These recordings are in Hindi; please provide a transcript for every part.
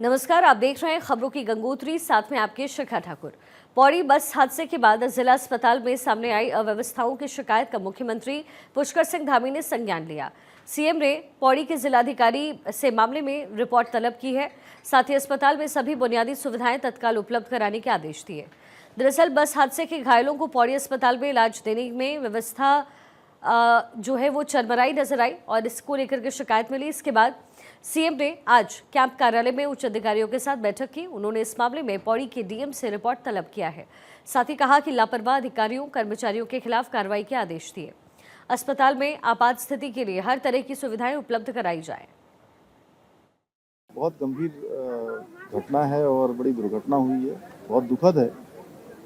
नमस्कार, आप देख रहे हैं खबरों की गंगोत्री, साथ में आपके शिखा ठाकुर। पौड़ी बस हादसे के बाद जिला अस्पताल में सामने आई अव्यवस्थाओं की शिकायत का मुख्यमंत्री पुष्कर सिंह धामी ने संज्ञान लिया। सीएम ने पौड़ी के जिलाधिकारी से मामले में रिपोर्ट तलब की है। साथ ही अस्पताल में सभी बुनियादी सुविधाएं तत्काल उपलब्ध कराने के आदेश दिए। दरअसल बस हादसे के घायलों को पौड़ी अस्पताल में इलाज देने में व्यवस्था जो है वो चरमराई नजर आई और इसको लेकर के शिकायत मिली। इसके बाद सीएम ने आज कैंप कार्यालय में उच्च अधिकारियों के साथ बैठक की। उन्होंने इस मामले में पौड़ी के डीएम से रिपोर्ट तलब किया है। साथ ही कहा कि लापरवाह अधिकारियों कर्मचारियों के खिलाफ कार्रवाई के आदेश दिए। अस्पताल में आपात स्थिति के लिए हर तरह की सुविधाएं उपलब्ध कराई जाए। बहुत गंभीर घटना है और बड़ी दुर्घटना हुई है, बहुत दुखद है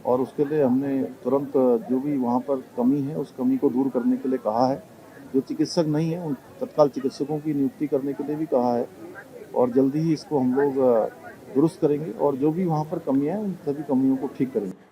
और उसके लिए हमने तुरंत जो भी वहाँ पर कमी है उस कमी को दूर करने के लिए कहा है। जो चिकित्सक नहीं है उन तत्काल चिकित्सकों की नियुक्ति करने के लिए भी कहा है और जल्दी ही इसको हम लोग दुरुस्त करेंगे और जो भी वहाँ पर कमियाँ हैं उन सभी कमियों को ठीक करेंगे।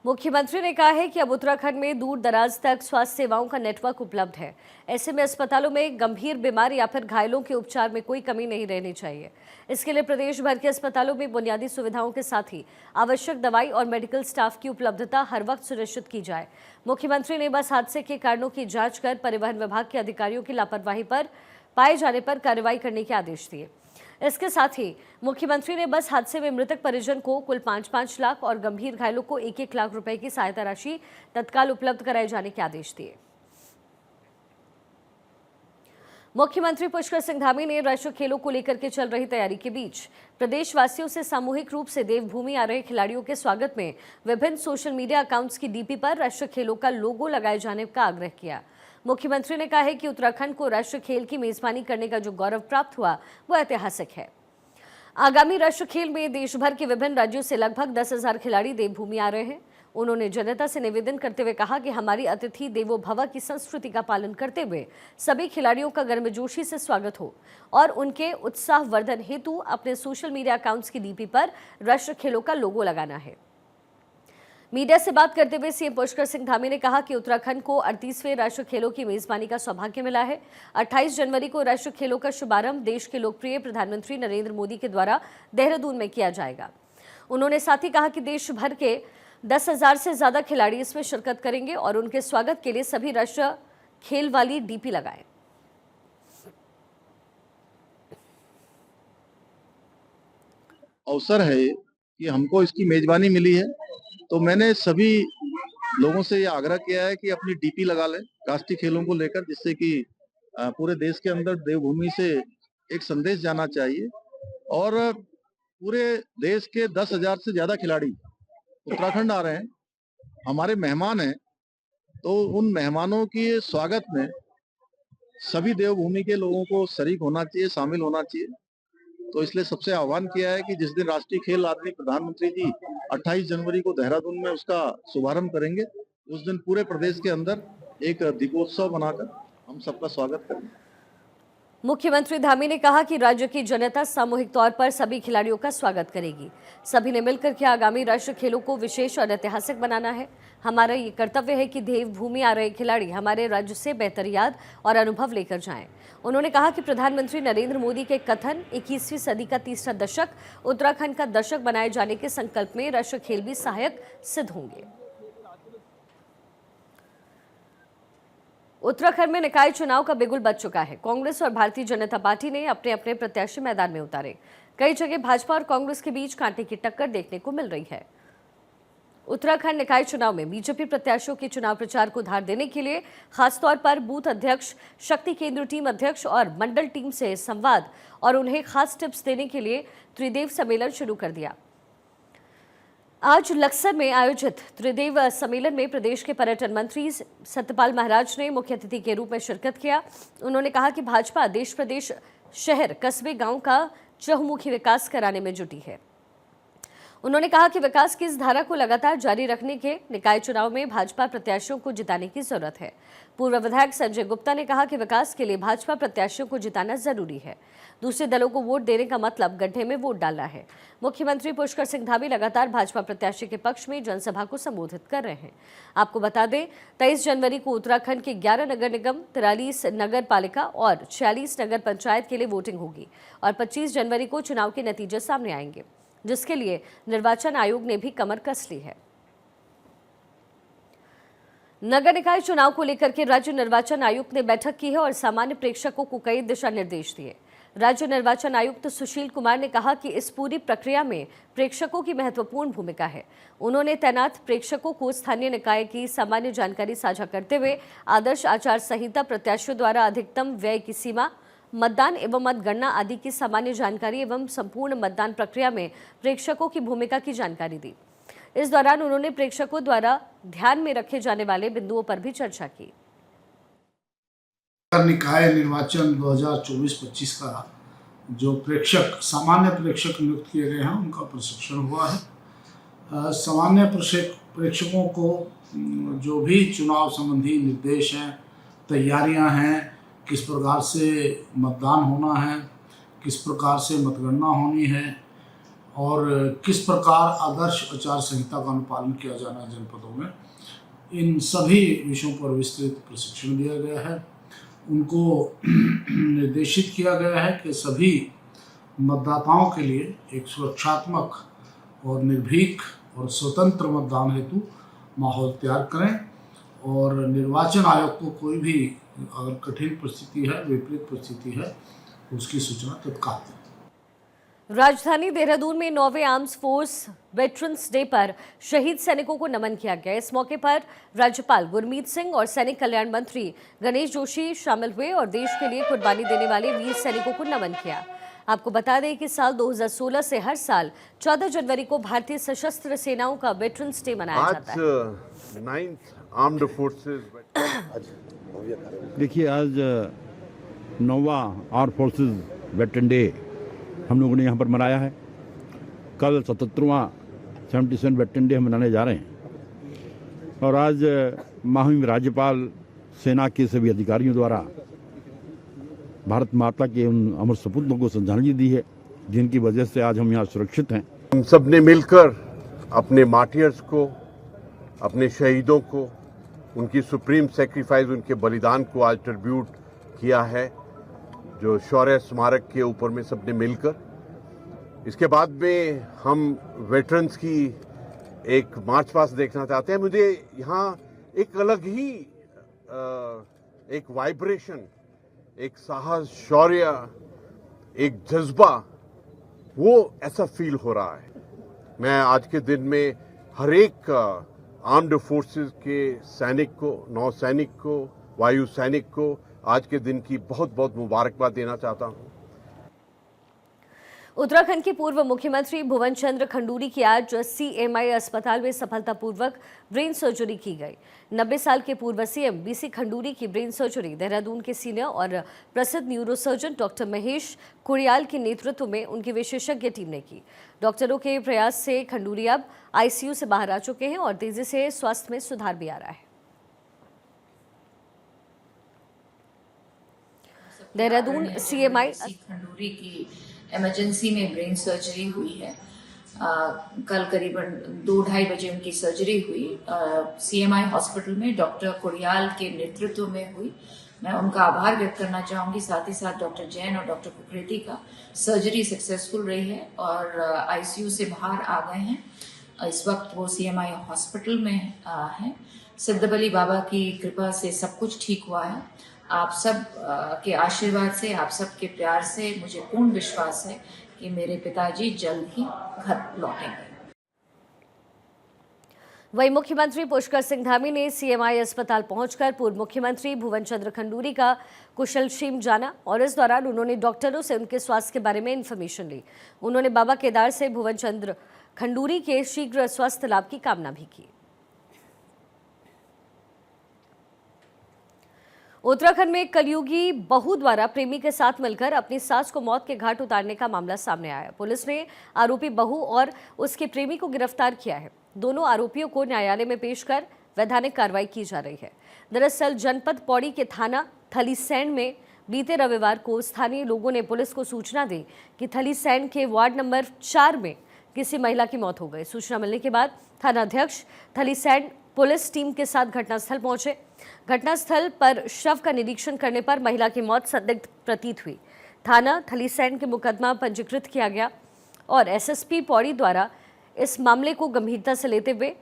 मुख्यमंत्री ने कहा है कि अब उत्तराखंड में दूर दराज तक स्वास्थ्य सेवाओं का नेटवर्क उपलब्ध है। ऐसे में अस्पतालों में गंभीर बीमार या फिर घायलों के उपचार में कोई कमी नहीं रहनी चाहिए। इसके लिए प्रदेश भर के अस्पतालों में बुनियादी सुविधाओं के साथ ही आवश्यक दवाई और मेडिकल स्टाफ की उपलब्धता हर वक्त सुनिश्चित की जाए। मुख्यमंत्री ने बस हादसे के कारणों की जांच कर परिवहन विभाग के अधिकारियों की लापरवाही पर पाए जाने पर कार्रवाई करने के आदेश दिए। इसके साथ ही मुख्यमंत्री ने बस हादसे में मृतक परिजन को कुल 5-5 लाख और गंभीर घायलों को 1-1 लाख रुपए की सहायता राशि तत्काल उपलब्ध कराए जाने के आदेश दिए। मुख्यमंत्री पुष्कर सिंह धामी ने राष्ट्रीय खेलों को लेकर के चल रही तैयारी के बीच प्रदेशवासियों से सामूहिक रूप से देवभूमि आ रहे खिलाड़ियों के स्वागत में विभिन्न सोशल मीडिया अकाउंट्स की डीपी पर राष्ट्रीय खेलों का लोगो लगाए जाने का आग्रह किया। मुख्यमंत्री ने कहा है कि उत्तराखंड को राष्ट्रीय खेल की मेजबानी करने का जो गौरव प्राप्त हुआ वो ऐतिहासिक है। आगामी राष्ट्रीय खेल में देश भर के विभिन्न राज्यों से लगभग 10,000 खिलाड़ी देवभूमि आ रहे हैं। उन्होंने जनता से निवेदन करते हुए कहा कि हमारी अतिथि देवो भव की संस्कृति का पालन करते हुए सभी खिलाड़ियों का गर्मजोशी से स्वागत हो और उनके उत्साहवर्धन हेतु अपने सोशल मीडिया अकाउंट्स की डीपी पर राष्ट्रीय खेलों का लोगो लगाना है। मीडिया से बात करते हुए सीएम पुष्कर सिंह धामी ने कहा कि उत्तराखंड को 38वें राष्ट्रीय खेलों की मेजबानी का सौभाग्य मिला है। 28 जनवरी को राष्ट्रीय खेलों का शुभारंभ देश के लोकप्रिय प्रधानमंत्री नरेंद्र मोदी के द्वारा देहरादून में किया जाएगा। उन्होंने साथ ही कहा कि देश भर के 10,000 से ज्यादा खिलाड़ी इसमें शिरकत करेंगे और उनके स्वागत के लिए सभी राष्ट्रीय खेल वाली डीपी लगाएं। अवसर है कि हमको इसकी मेजबानी मिली है तो मैंने सभी लोगों से ये आग्रह किया है कि अपनी डीपी लगा लें राष्ट्रीय खेलों को लेकर, जिससे कि पूरे देश के अंदर देवभूमि से एक संदेश जाना चाहिए और पूरे देश के 10,000 से ज्यादा खिलाड़ी उत्तराखंड आ रहे हैं, हमारे मेहमान हैं, तो उन मेहमानों के स्वागत में सभी देवभूमि के लोगों को शरीक होना चाहिए, शामिल होना चाहिए। तो इसलिए सबसे आह्वान किया है कि जिस दिन राष्ट्रीय खेल आदरणीय प्रधानमंत्री जी 28 जनवरी को देहरादून में उसका शुभारंभ करेंगे, उस दिन पूरे प्रदेश के अंदर एक दीपोत्सव बनाकर हम सबका स्वागत करेंगे। मुख्यमंत्री धामी ने कहा कि राज्य की जनता सामूहिक तौर पर सभी खिलाड़ियों का स्वागत करेगी। सभी ने मिलकर के आगामी राष्ट्रीय खेलों को विशेष और ऐतिहासिक बनाना है। हमारा ये कर्तव्य है कि देवभूमि आ रहे खिलाड़ी हमारे राज्य से बेहतर याद और अनुभव लेकर जाएं। उन्होंने कहा कि प्रधानमंत्री नरेंद्र मोदी के कथन 21वीं सदी का तीसरा दशक उत्तराखंड का दशक बनाए जाने के संकल्प में राष्ट्रीय खेल भी सहायक सिद्ध होंगे। उत्तराखंड में निकाय चुनाव का बिगुल बज चुका है। कांग्रेस और भारतीय जनता पार्टी ने अपने अपने प्रत्याशी मैदान में उतारे। कई जगह भाजपा और कांग्रेस के बीच कांटे की टक्कर देखने को मिल रही है। उत्तराखंड निकाय चुनाव में बीजेपी प्रत्याशियों के चुनाव प्रचार को धार देने के लिए खासतौर पर बूथ अध्यक्ष, शक्ति केंद्र टीम अध्यक्ष और मंडल टीम से संवाद और उन्हें खास टिप्स देने के लिए त्रिदेव सम्मेलन शुरू कर दिया। आज लक्सर में आयोजित त्रिदेव सम्मेलन में प्रदेश के पर्यटन मंत्री सत्यपाल महाराज ने मुख्य अतिथि के रूप में शिरकत किया। उन्होंने कहा कि भाजपा देश प्रदेश, शहर, कस्बे, गांव का चहुमुखी विकास कराने में जुटी है। उन्होंने कहा कि विकास की इस धारा को लगातार जारी रखने के निकाय चुनाव में भाजपा प्रत्याशियों को जिताने की जरूरत है। पूर्व विधायक संजय गुप्ता ने कहा कि विकास के लिए भाजपा प्रत्याशियों को जिताना जरूरी है। दूसरे दलों को वोट देने का मतलब गड्ढे में वोट डालना है। मुख्यमंत्री पुष्कर सिंह धामी लगातार भाजपा प्रत्याशी के पक्ष में जनसभा को संबोधित कर रहे हैं। आपको बता दें, 23 जनवरी को उत्तराखंड के 11 नगर निगम, 43 नगर पालिका और 46 नगर पंचायत के लिए वोटिंग होगी और 25 जनवरी को चुनाव के नतीजे सामने आएंगे, जिसके लिए निर्वाचन आयोग ने भी कमर कस ली है। नगर निकाय चुनाव को लेकर के राज्य निर्वाचन आयुक्त ने बैठक की है और सामान्य प्रेक्षकों को कई दिशा निर्देश दिए। राज्य निर्वाचन आयुक्त सुशील कुमार ने कहा कि इस पूरी प्रक्रिया में प्रेक्षकों की महत्वपूर्ण भूमिका है। उन्होंने तैनात प्रेक्षकों को स्थानीय निकाय की सामान्य जानकारी साझा करते हुए आदर्श आचार संहिता, प्रत्याशियों द्वारा अधिकतम व्यय की सीमा, मतदान एवं मतगणना आदि की सामान्य जानकारी एवं संपूर्ण मतदान प्रक्रिया में प्रेक्षकों की भूमिका की जानकारी दी। इस दौरान उन्होंने प्रेक्षकों द्वारा ध्यान में रखे जाने वाले बिंदुओं पर भी चर्चा की। निकाय निर्वाचन 2024-25 का जो प्रेक्षक, सामान्य प्रेक्षक नियुक्त किए गए हैं, उनका प्रशिक्षण हुआ है। सामान्य प्रेक्षकों को जो भी चुनाव संबंधी निर्देश हैं, तैयारियां हैं, किस प्रकार से मतदान होना है, किस प्रकार से मतगणना होनी है और किस प्रकार आदर्श आचार संहिता का अनुपालन किया जाना है जनपदों में, इन सभी विषयों पर विस्तृत प्रशिक्षण दिया गया है। उनको निर्देशित किया गया है कि सभी मतदाताओं के लिए एक सुरक्षात्मक और निर्भीक और स्वतंत्र मतदान हेतु माहौल तैयार करें और निर्वाचन आयोग को कोई भी अगर कठिन परिस्थिति है, विपरीत परिस्थिति है, उसकी सूचना तत्काल दें। राजधानी देहरादून में 9वें आर्म्स फोर्स वेटरन्स डे पर शहीद सैनिकों को नमन किया गया। इस मौके पर राज्यपाल गुरमीत सिंह और सैनिक कल्याण मंत्री गणेश जोशी शामिल हुए और देश के लिए कुर्बानी देने वाले वीर सैनिकों को नमन किया। आपको बता दें कि साल 2016 से हर साल 14 जनवरी को भारतीय सशस्त्र सेनाओं का वेटरन्स डे मनाया जाता है। 9th आर्म्ड फोर्सेस, देखिए, आज 9वां आर्म फोर्सेस वेटरन डे हम लोगों ने यहाँ पर मनाया है। कल 77वां 77 वेटरन डे हम मनाने जा रहे हैं और आज माननीय राज्यपाल सेना के सभी अधिकारियों द्वारा भारत माता के उन अमर सपूतों को श्रद्धांजलि दी है, जिनकी वजह से आज हम यहाँ सुरक्षित हैं। हम सब ने मिलकर अपने मार्टियर्स को, अपने शहीदों को, उनकी सुप्रीम सेक्रीफाइस, उनके बलिदान को आज ट्रिब्यूट किया है, जो शौर्य स्मारक के ऊपर में सबने मिलकर। इसके बाद में हम वेटरन्स की एक मार्च पास्ट देखना चाहते हैं। मुझे यहाँ एक अलग ही एक वाइब्रेशन, एक साहस, शौर्य, एक जज्बा, वो ऐसा फील हो रहा है। मैं आज के दिन में हर एक आर्म्ड फोर्सेस के सैनिक को, नौसैनिक को, वायु सैनिक को आज के दिन की बहुत बहुत मुबारकबाद देना चाहता हूं। उत्तराखंड के पूर्व मुख्यमंत्री भुवन चंद्र खंडूरी की आज CMI अस्पताल में सफलतापूर्वक ब्रेन सर्जरी की गई। 90 साल के पूर्व सीएम BC खंडूरी की ब्रेन सर्जरी देहरादून के सीनियर और प्रसिद्ध न्यूरोसर्जन डॉक्टर महेश कुड़ियाल के नेतृत्व में उनकी विशेषज्ञ टीम ने की। डॉक्टरों के प्रयास से खंडूरी अब ICU से बाहर आ चुके हैं और तेजी से स्वास्थ्य में सुधार भी आ रहा है। देहरादून CMI खंडूरी की इमरजेंसी में ब्रेन सर्जरी हुई है। कल करीबन 2-2:30 बजे उनकी सर्जरी हुई। CMI हॉस्पिटल में डॉक्टर कुड़ियाल के नेतृत्व में हुई। मैं उनका आभार व्यक्त करना चाहूंगी। साथ ही साथ डॉक्टर जैन और डॉक्टर कुकरेती का सर्जरी सक्सेसफुल रही है और ICU से बाहर आ गए हैं। इस वक्त वो CMI हॉस्पिटल में हैं। सिद्धबली बाबा की कृपा से सब कुछ ठीक हुआ है। आप सब के आशीर्वाद से, आप सब के प्यार से मुझे पूर्ण विश्वास है कि मेरे पिताजी जल्द ही घर लौटेंगे। वहीं मुख्यमंत्री पुष्कर सिंह धामी ने CMI अस्पताल पहुंचकर पूर्व मुख्यमंत्री भुवन चंद्र खंडूरी का कुशलक्षेम जाना और इस दौरान उन्होंने डॉक्टरों से उनके स्वास्थ्य के बारे में इन्फॉर्मेशन ली। उन्होंने बाबा केदार से भुवन चंद्र खंडूरी के शीघ्र स्वास्थ्य लाभ की कामना भी की। उत्तराखंड में कलयुगी बहू द्वारा प्रेमी के साथ मिलकर अपनी सास को मौत के घाट उतारने का मामला सामने आया। पुलिस ने आरोपी बहू और उसके प्रेमी को गिरफ्तार किया है। दोनों आरोपियों को न्यायालय में पेश कर वैधानिक कार्रवाई की जा रही है। दरअसल जनपद पौड़ी के थाना थलीसैंण में बीते रविवार को स्थानीय लोगों ने पुलिस को सूचना दी कि थलीसैंण के वार्ड नंबर 4 में किसी महिला की मौत हो गई। सूचना मिलने के बाद थानाध्यक्ष थलीसैंण पुलिस टीम के साथ घटनास्थल पहुंचे। घटनास्थल पर शव का निरीक्षण करने पर महिला की मौत संदिग्ध प्रतीत हुई। थाना थलीसैंण के मुकदमा पंजीकृत किया गया और एसएसपी पौड़ी द्वारा इस मामले को गंभीरता से लेते हुए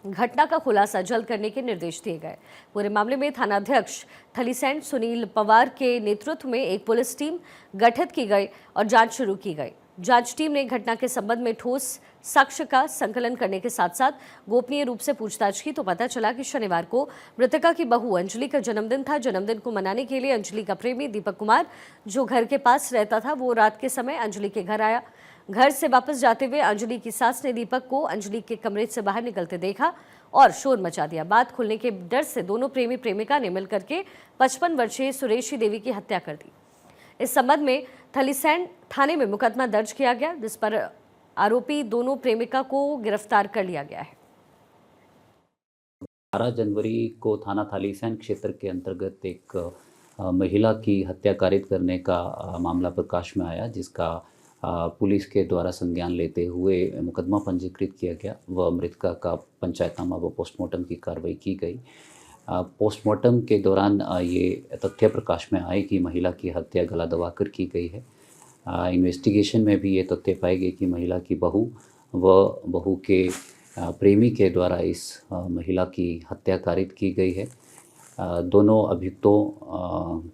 घटना का खुलासा जल्द करने के निर्देश दिए गए। पूरे मामले में थानाध्यक्ष थलीसैंण सुनील पवार के नेतृत्व में एक पुलिस टीम गठित की गई और जांच शुरू की गई। जांच टीम ने घटना के संबंध में ठोस साक्ष्य का संकलन करने के साथ साथ गोपनीय रूप से पूछताछ की तो पता चला कि शनिवार को मृतका की बहू अंजलि का जन्मदिन था। जन्मदिन को मनाने के लिए अंजलि का प्रेमी दीपक कुमार, जो घर के पास रहता था, वो रात के समय अंजलि के घर आया। घर से वापस जाते हुए अंजलि की सास ने दीपक को अंजलि के कमरे से बाहर निकलते देखा और शोर मचा दिया। बात खुलने के डर से दोनों प्रेमी प्रेमिका ने मिलकर के 55 वर्षीय सुरेशी देवी की हत्या कर दी। इस संबंध में थलीसैंण थाने में मुकदमा दर्ज किया गया, जिस पर आरोपी दोनों प्रेमिका को गिरफ्तार कर लिया गया है। 12 जनवरी को थाना थलीसैंण क्षेत्र के अंतर्गत एक महिला की हत्या कारित करने का मामला प्रकाश में आया, जिसका पुलिस के द्वारा संज्ञान लेते हुए मुकदमा पंजीकृत किया गया व मृतका का पंचायतनामा व पोस्टमार्टम की कार्रवाई की गई। पोस्टमार्टम के दौरान ये तथ्य प्रकाश में आए कि महिला की हत्या गला दबाकर की गई है। इन्वेस्टिगेशन में भी ये तथ्य पाए गए कि महिला की बहू व बहू के प्रेमी के द्वारा इस महिला की हत्या कारित की गई है। दोनों अभियुक्तों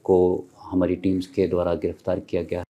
को हमारी टीम्स के द्वारा गिरफ्तार किया गया।